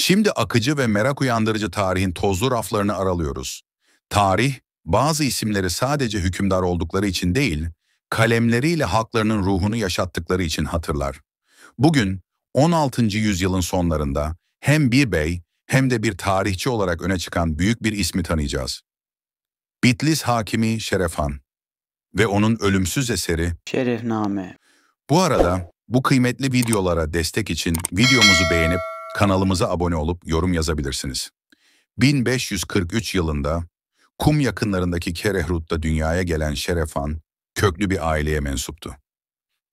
Şimdi akıcı ve merak uyandırıcı tarihin tozlu raflarını aralıyoruz. Tarih, bazı isimleri sadece hükümdar oldukları için değil, kalemleriyle halklarının ruhunu yaşattıkları için hatırlar. Bugün 16. yüzyılın sonlarında hem bir bey hem de bir tarihçi olarak öne çıkan büyük bir ismi tanıyacağız. Bitlis hakimi Şerefhan ve onun ölümsüz eseri. Şerefname. Bu arada bu kıymetli videolara destek için videomuzu beğenip kanalımıza abone olup yorum yazabilirsiniz. 1543 yılında Kum yakınlarındaki Kerehrut'ta dünyaya gelen Şerefhan köklü bir aileye mensuptu.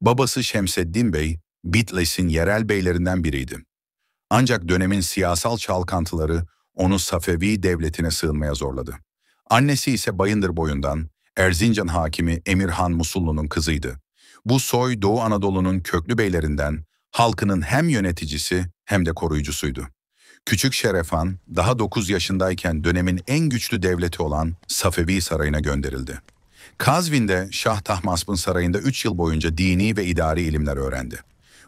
Babası Şemseddin Bey, Bitlis'in yerel beylerinden biriydi. Ancak dönemin siyasal çalkantıları onu Safevi devletine sığınmaya zorladı. Annesi ise Bayındır boyundan Erzincan hakimi Emirhan Musullu'nun kızıydı. Bu soy Doğu Anadolu'nun köklü beylerinden, halkının hem yöneticisi hem de koruyucusuydu. Küçük Şerefhan daha 9 yaşındayken dönemin en güçlü devleti olan Safevi Sarayı'na gönderildi. Kazvin'de Şah Tahmasp'ın sarayında 3 yıl boyunca dini ve idari ilimler öğrendi.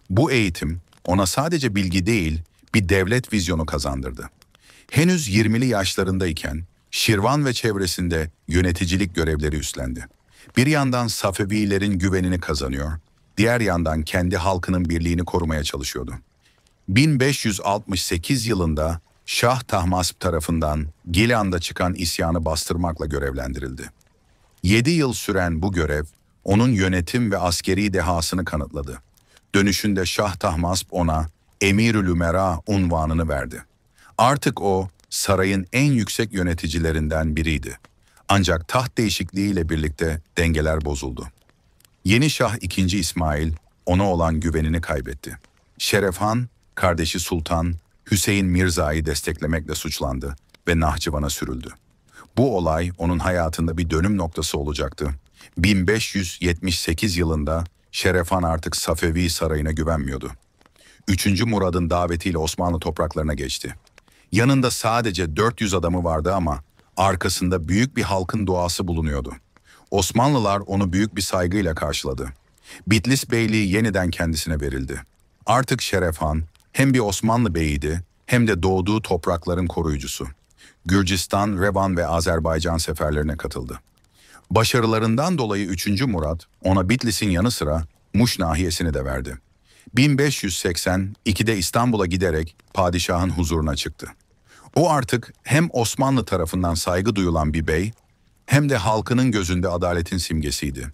Bu eğitim ona sadece bilgi değil, bir devlet vizyonu kazandırdı. Henüz 20'li yaşlarındayken Şirvan ve çevresinde yöneticilik görevleri üstlendi. Bir yandan Safevilerin güvenini kazanıyor, diğer yandan kendi halkının birliğini korumaya çalışıyordu. 1568 yılında Şah Tahmasp tarafından Gilan'da çıkan isyanı bastırmakla görevlendirildi. 7 yıl süren bu görev, onun yönetim ve askeri dehasını kanıtladı. Dönüşünde Şah Tahmasp ona Emirül Ümera unvanını verdi. Artık o, sarayın en yüksek yöneticilerinden biriydi. Ancak taht değişikliğiyle birlikte dengeler bozuldu. Yeni Şah II. İsmail, ona olan güvenini kaybetti. Şerefhan, kardeşi Sultan Hüseyin Mirza'yı desteklemekle suçlandı ve Nahçıvan'a sürüldü. Bu olay onun hayatında bir dönüm noktası olacaktı. 1578 yılında Şerefhan artık Safevi Sarayı'na güvenmiyordu. 3. Murad'ın davetiyle Osmanlı topraklarına geçti. Yanında sadece 400 adamı vardı ama arkasında büyük bir halkın duası bulunuyordu. Osmanlılar onu büyük bir saygıyla karşıladı. Bitlis Beyliği yeniden kendisine verildi. Artık Şerefhan hem bir Osmanlı beyiydi hem de doğduğu toprakların koruyucusu. Gürcistan, Revan ve Azerbaycan seferlerine katıldı. Başarılarından dolayı 3. Murat ona Bitlis'in yanı sıra Muş nahiyesini de verdi. 1582'de İstanbul'a giderek padişahın huzuruna çıktı. O artık hem Osmanlı tarafından saygı duyulan bir bey hem de halkının gözünde adaletin simgesiydi.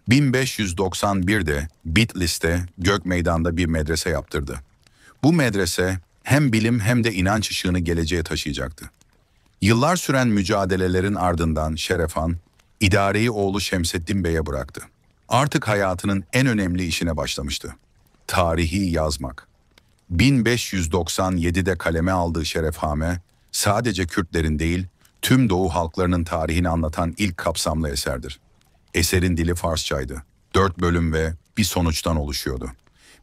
1591'de Bitlis'te Gökmeydan'da bir medrese yaptırdı. Bu medrese hem bilim hem de inanç ışığını geleceğe taşıyacaktı. Yıllar süren mücadelelerin ardından Şerefhan, idareyi oğlu Şemseddin Bey'e bıraktı. Artık hayatının en önemli işine başlamıştı. Tarihi yazmak. 1597'de kaleme aldığı Şerefname, sadece Kürtlerin değil, tüm Doğu halklarının tarihini anlatan ilk kapsamlı eserdir. Eserin dili Farsçaydı. 4 bölüm ve bir sonuçtan oluşuyordu.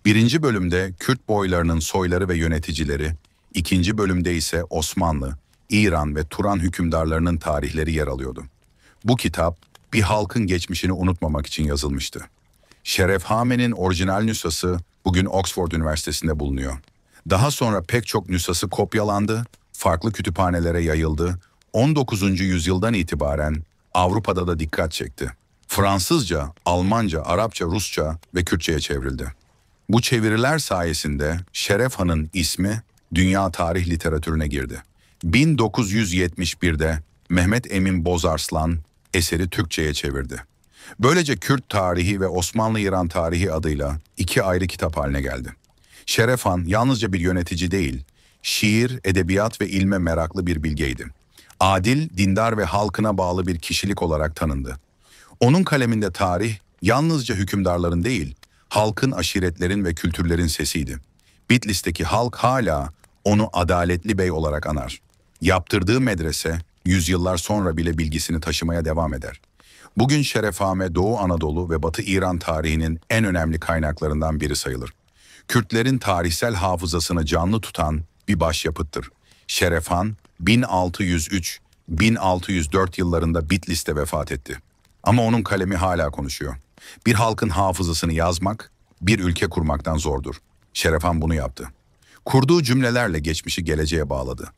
1. bölümde Kürt boylarının soyları ve yöneticileri, 2. bölümde ise Osmanlı, İran ve Turan hükümdarlarının tarihleri yer alıyordu. Bu kitap, bir halkın geçmişini unutmamak için yazılmıştı. Şerefname'nin orijinal nüshası bugün Oxford Üniversitesi'nde bulunuyor. Daha sonra pek çok nüshası kopyalandı, farklı kütüphanelere yayıldı, 19. yüzyıldan itibaren Avrupa'da da dikkat çekti. Fransızca, Almanca, Arapça, Rusça ve Kürtçe'ye çevrildi. Bu çeviriler sayesinde Şerefhan'ın ismi dünya tarih literatürüne girdi. 1971'de Mehmet Emin Bozarslan eseri Türkçe'ye çevirdi. Böylece Kürt tarihi ve Osmanlı-İran tarihi adıyla 2 ayrı kitap haline geldi. Şerefhan yalnızca bir yönetici değil, şiir, edebiyat ve ilme meraklı bir bilgeydi. Adil, dindar ve halkına bağlı bir kişilik olarak tanındı. Onun kaleminde tarih yalnızca hükümdarların değil, halkın, aşiretlerin ve kültürlerin sesiydi. Bitlis'teki halk hala onu adaletli bey olarak anar. Yaptırdığı medrese, yüzyıllar sonra bile bilgisini taşımaya devam eder. Bugün Şerefname Doğu Anadolu ve Batı İran tarihinin en önemli kaynaklarından biri sayılır. Kürtlerin tarihsel hafızasını canlı tutan bir başyapıttır. Şerefhan 1603-1604 yıllarında Bitlis'te vefat etti. Ama onun kalemi hala konuşuyor. Bir halkın hafızasını yazmak, bir ülke kurmaktan zordur. Şerefhan bunu yaptı. Kurduğu cümlelerle geçmişi geleceğe bağladı.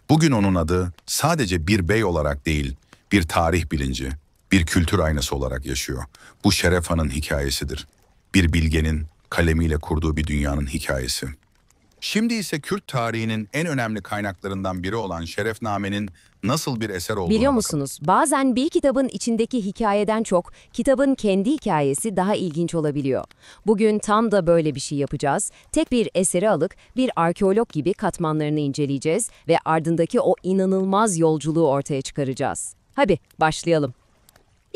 Bugün onun adı sadece bir bey olarak değil, bir tarih bilinci, bir kültür aynası olarak yaşıyor. Bu Şeref Han'ın hikayesidir. Bir bilgenin kalemiyle kurduğu bir dünyanın hikayesi. Şimdi ise Kürt tarihinin en önemli kaynaklarından biri olan Şerefname'nin nasıl bir eser olduğuna Biliyor bakalım. musunuz, bazen bir kitabın içindeki hikayeden çok kitabın kendi hikayesi daha ilginç olabiliyor. Bugün tam da böyle bir şey yapacağız. Tek bir eseri alıp bir arkeolog gibi katmanlarını inceleyeceğiz ve ardındaki o inanılmaz yolculuğu ortaya çıkaracağız. Hadi başlayalım.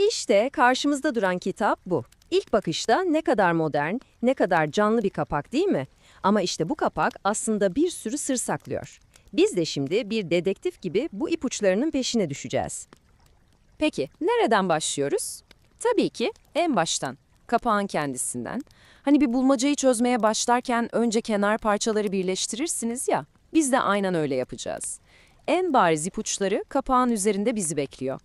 İşte karşımızda duran kitap bu. İlk bakışta ne kadar modern, ne kadar canlı bir kapak değil mi? Ama işte bu kapak aslında bir sürü sır saklıyor. Biz de şimdi bir dedektif gibi bu ipuçlarının peşine düşeceğiz. Peki, nereden başlıyoruz? Tabii ki en baştan, kapağın kendisinden. Hani bir bulmacayı çözmeye başlarken önce kenar parçaları birleştirirsiniz ya, biz de aynen öyle yapacağız. En bariz ipuçları kapağın üzerinde bizi bekliyor.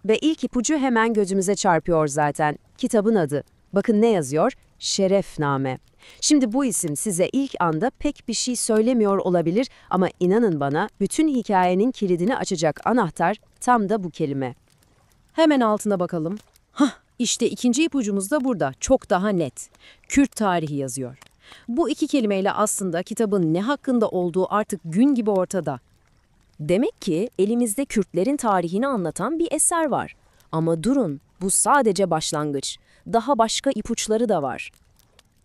Ve ilk ipucu hemen gözümüze çarpıyor zaten. Kitabın adı. Bakın ne yazıyor? Şerefname. Şimdi bu isim size ilk anda pek bir şey söylemiyor olabilir ama inanın bana bütün hikayenin kilidini açacak anahtar tam da bu kelime. Hemen altına bakalım. İşte ikinci ipucumuz da burada. Çok daha net. Kürt tarihi yazıyor. Bu iki kelimeyle aslında kitabın ne hakkında olduğu artık gün gibi ortada. Demek ki elimizde Kürtlerin tarihini anlatan bir eser var. Ama durun, bu sadece başlangıç. Daha başka ipuçları da var.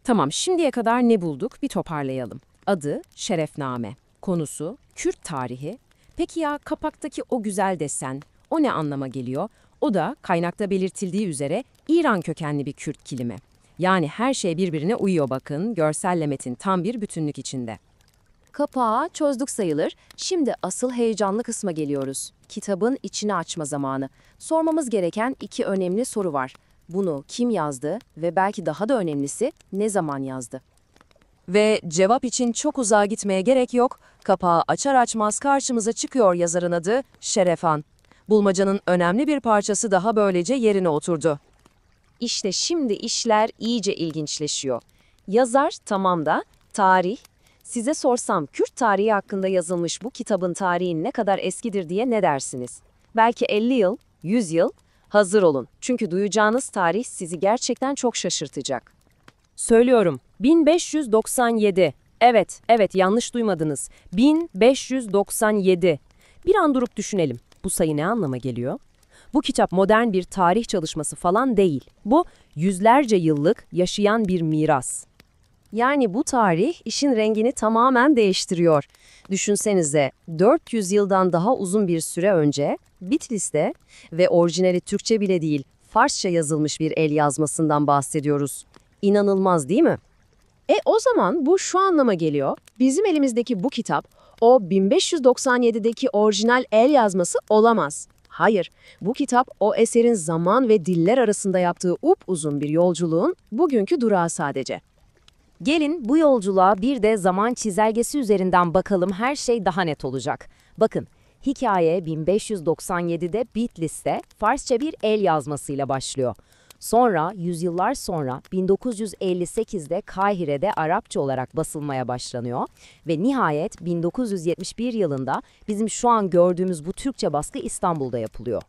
Tamam, şimdiye kadar ne bulduk bir toparlayalım. Adı Şerefname, konusu Kürt tarihi. Peki ya kapaktaki o güzel desen, o ne anlama geliyor? O da kaynakta belirtildiği üzere İran kökenli bir Kürt kelime. Yani her şey birbirine uyuyor bakın, görselle metin tam bir bütünlük içinde. Kapağı çözdük sayılır. Şimdi asıl heyecanlı kısma geliyoruz. Kitabın içini açma zamanı. Sormamız gereken iki önemli soru var. Bunu kim yazdı ve belki daha da önemlisi ne zaman yazdı? Ve cevap için çok uzağa gitmeye gerek yok. Kapağı açar açmaz karşımıza çıkıyor yazarın adı Şerefhan. Bulmacanın önemli bir parçası daha böylece yerine oturdu. İşte şimdi işler iyice ilginçleşiyor. Yazar tamam da tarih. Size sorsam Kürt tarihi hakkında yazılmış bu kitabın tarihi ne kadar eskidir diye ne dersiniz? Belki 50 yıl, 100 yıl. Hazır olun. Çünkü duyacağınız tarih sizi gerçekten çok şaşırtacak. Söylüyorum. 1597. Evet, yanlış duymadınız. 1597. Bir an durup düşünelim. Bu sayı ne anlama geliyor? Bu kitap modern bir tarih çalışması falan değil. Bu yüzlerce yıllık yaşayan bir miras. Yani bu tarih işin rengini tamamen değiştiriyor. Düşünsenize 400 yıldan daha uzun bir süre önce Bitlis'te ve orijinali Türkçe bile değil Farsça yazılmış bir el yazmasından bahsediyoruz. İnanılmaz değil mi? O zaman bu şu anlama geliyor. Bizim elimizdeki bu kitap o 1597'deki orijinal el yazması olamaz. Hayır, bu kitap o eserin zaman ve diller arasında yaptığı upuzun bir yolculuğun bugünkü durağı sadece. Gelin bu yolculuğa bir de zaman çizelgesi üzerinden bakalım, her şey daha net olacak. Bakın, hikaye 1597'de Bitlis'te Farsça bir el yazmasıyla başlıyor. Sonra yüzyıllar sonra 1958'de Kahire'de Arapça olarak basılmaya başlanıyor ve nihayet 1971 yılında bizim şu an gördüğümüz bu Türkçe baskı İstanbul'da yapılıyor.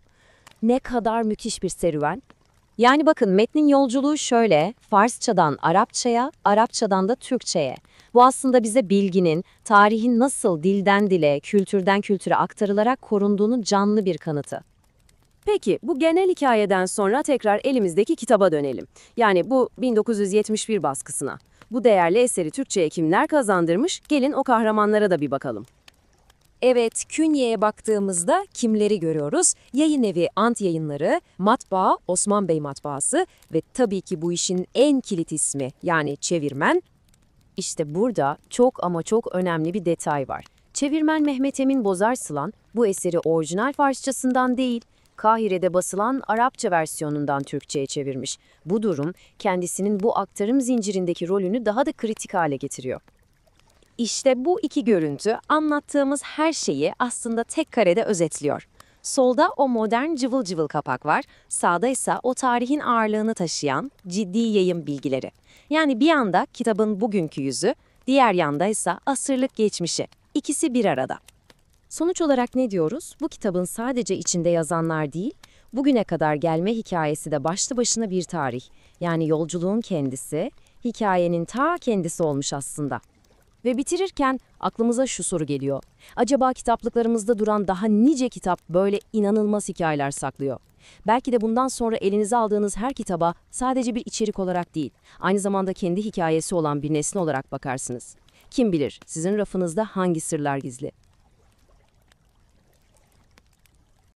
Ne kadar müthiş bir serüven. Yani bakın metnin yolculuğu şöyle, Farsçadan Arapçaya, Arapçadan da Türkçeye. Bu aslında bize bilginin, tarihin nasıl dilden dile, kültürden kültüre aktarılarak korunduğunun canlı bir kanıtı. Peki bu genel hikayeden sonra tekrar elimizdeki kitaba dönelim. Yani bu 1971 baskısına. Bu değerli eseri Türkçe'ye kimler kazandırmış? Gelin o kahramanlara da bir bakalım. Evet, künyeye baktığımızda kimleri görüyoruz? Yayın evi Ant Yayınları, matbaa Osman Bey Matbaası ve tabii ki bu işin en kilit ismi yani çevirmen. İşte burada çok ama çok önemli bir detay var. Çevirmen Mehmet Emin Bozarslan bu eseri orijinal Farsçasından değil, Kahire'de basılan Arapça versiyonundan Türkçe'ye çevirmiş. Bu durum kendisinin bu aktarım zincirindeki rolünü daha da kritik hale getiriyor. İşte bu iki görüntü anlattığımız her şeyi aslında tek karede özetliyor. Solda o modern cıvıl cıvıl kapak var, sağda ise o tarihin ağırlığını taşıyan ciddi yayın bilgileri. Yani bir anda kitabın bugünkü yüzü, Diğer yanda ise asırlık geçmişi. İkisi bir arada. Sonuç olarak ne diyoruz? Bu kitabın sadece içinde yazanlar değil, bugüne kadar gelme hikayesi de başlı başına bir tarih. Yani yolculuğun kendisi, hikayenin ta kendisi olmuş aslında. Ve bitirirken aklımıza şu soru geliyor. Acaba kitaplıklarımızda duran daha nice kitap böyle inanılmaz hikayeler saklıyor? Belki de bundan sonra elinize aldığınız her kitaba sadece bir içerik olarak değil, aynı zamanda kendi hikayesi olan bir nesne olarak bakarsınız. Kim bilir sizin rafınızda hangi sırlar gizli?